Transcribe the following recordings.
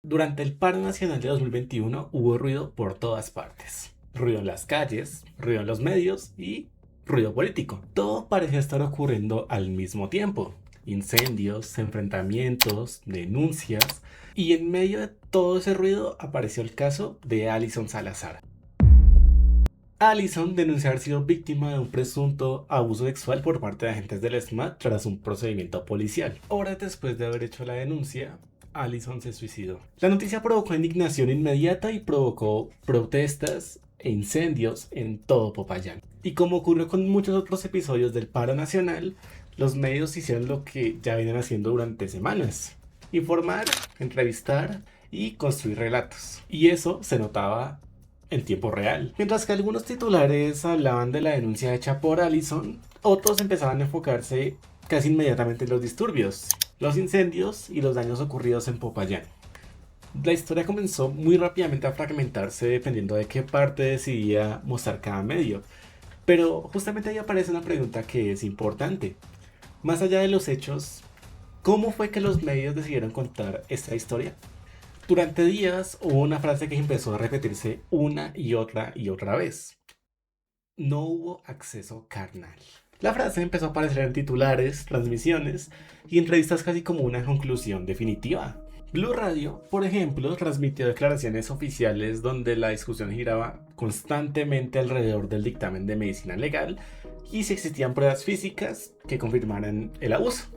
Durante el paro nacional de 2021 hubo ruido por todas partes. Ruido en las calles, ruido en los medios y ruido político. Todo parecía estar ocurriendo al mismo tiempo. Incendios, enfrentamientos, denuncias. Y en medio de todo ese ruido apareció el caso de Alison Salazar. Alison denunció haber sido víctima de un presunto abuso sexual por parte de agentes del SMAT tras un procedimiento policial. Horas después de haber hecho la denuncia, Alison se suicidó. La noticia provocó indignación inmediata y provocó protestas e incendios en todo Popayán. Y como ocurrió con muchos otros episodios del paro nacional, los medios hicieron lo que ya vienen haciendo durante semanas: informar, entrevistar y construir relatos. Y eso se notaba en tiempo real. Mientras que algunos titulares hablaban de la denuncia hecha por Alison, otros empezaban a enfocarse casi inmediatamente en los disturbios, los incendios y los daños ocurridos en Popayán. La historia comenzó muy rápidamente a fragmentarse dependiendo de qué parte decidía mostrar cada medio. Pero justamente ahí aparece una pregunta que es importante. Más allá de los hechos, ¿cómo fue que los medios decidieron contar esta historia? Durante días hubo una frase que empezó a repetirse una y otra vez: no hubo acceso carnal. La frase empezó a aparecer en titulares, transmisiones y entrevistas casi como una conclusión definitiva. Blue Radio, por ejemplo, transmitió declaraciones oficiales donde la discusión giraba constantemente alrededor del dictamen de medicina legal y si existían pruebas físicas que confirmaran el abuso.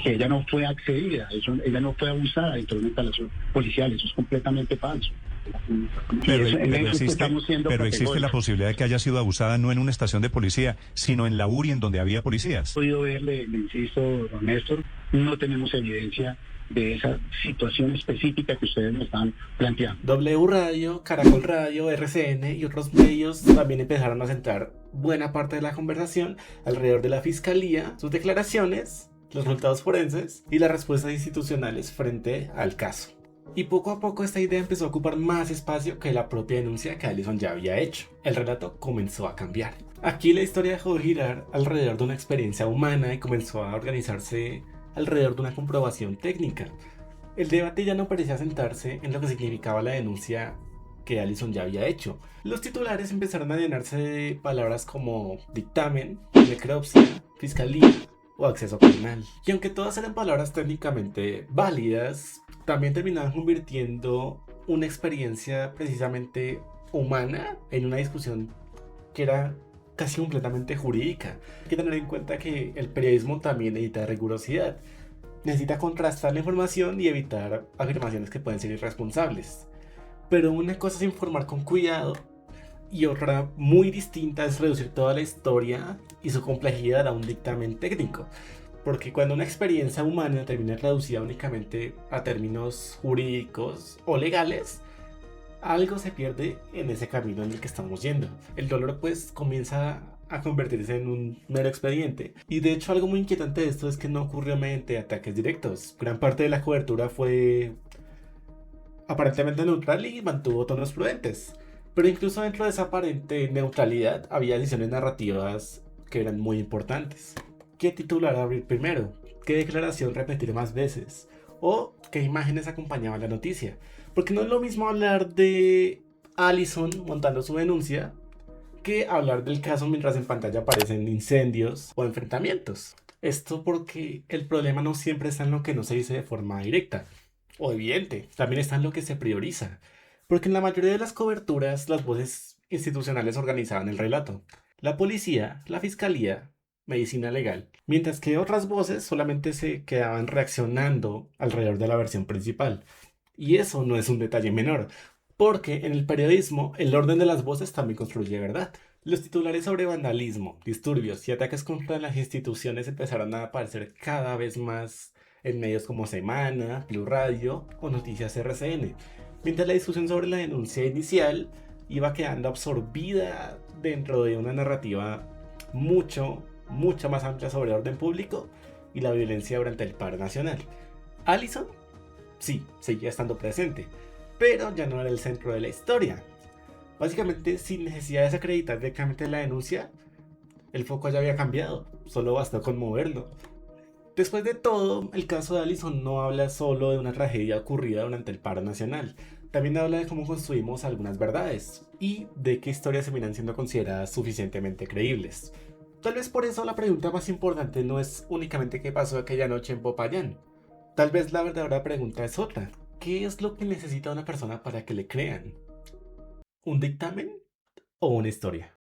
Que ella no fue accedida, ella no fue abusada dentro de una instalación policial, eso es completamente falso. Pero existe la posibilidad de que haya sido abusada no en una estación de policía, sino en la URI en donde había policías. He podido verle, le insisto, don Néstor, no tenemos evidencia de esa situación específica que ustedes me están planteando. W Radio, Caracol Radio, RCN y otros medios también empezaron a centrar buena parte de la conversación alrededor de la fiscalía, sus declaraciones, los resultados forenses y las respuestas institucionales frente al caso. Y poco a poco esta idea empezó a ocupar más espacio que la propia denuncia que Alison ya había hecho. El relato comenzó a cambiar. Aquí la historia dejó de girar alrededor de una experiencia humana y comenzó a organizarse alrededor de una comprobación técnica. El debate ya no parecía sentarse en lo que significaba la denuncia que Alison ya había hecho. Los titulares empezaron a llenarse de palabras como dictamen, necropsia, fiscalía o acceso penal. Y aunque todas eran palabras técnicamente válidas, también terminaban convirtiendo una experiencia precisamente humana en una discusión que era casi completamente jurídica. Hay que tener en cuenta que el periodismo también necesita rigurosidad. Necesita contrastar la información y evitar afirmaciones que pueden ser irresponsables. Pero una cosa es informar con cuidado y otra muy distinta es reducir toda la historia y su complejidad a un dictamen técnico. Porque cuando una experiencia humana termina reducida únicamente a términos jurídicos o legales, algo se pierde en ese camino en el que estamos yendo. El dolor pues comienza a convertirse en un mero expediente. Y de hecho algo muy inquietante de esto es que no ocurrió mediante ataques directos. Gran parte de la cobertura fue aparentemente neutral y mantuvo tonos prudentes. Pero incluso dentro de esa aparente neutralidad había decisiones narrativas que eran muy importantes. ¿Qué titular abrir primero? ¿Qué declaración repetir más veces? ¿O qué imágenes acompañaban la noticia? Porque no es lo mismo hablar de Alison montando su denuncia que hablar del caso mientras en pantalla aparecen incendios o enfrentamientos. Esto porque el problema no siempre está en lo que no se dice de forma directa o evidente, también está en lo que se prioriza. Porque en la mayoría de las coberturas las voces institucionales organizaban el relato. La policía, la fiscalía, medicina legal, mientras que otras voces solamente se quedaban reaccionando alrededor de la versión principal. Y eso no es un detalle menor, porque en el periodismo el orden de las voces también construye verdad. Los titulares sobre vandalismo, disturbios y ataques contra las instituciones empezaron a aparecer cada vez más en medios como Semana, Blue Radio o Noticias RCN, mientras la discusión sobre la denuncia inicial iba quedando absorbida dentro de una narrativa mucho más amplia sobre el orden público y la violencia durante el paro nacional. Alison, sí, seguía estando presente, pero ya no era el centro de la historia. Básicamente, sin necesidad de desacreditar directamente la denuncia, el foco ya había cambiado, solo bastó con moverlo. Después de todo, el caso de Allison no habla solo de una tragedia ocurrida durante el paro nacional, también habla de cómo construimos algunas verdades y de qué historias terminan siendo consideradas suficientemente creíbles. Tal vez por eso la pregunta más importante no es únicamente qué pasó aquella noche en Popayán. Tal vez la verdadera pregunta es otra. ¿Qué es lo que necesita una persona para que le crean? ¿Un dictamen o una historia?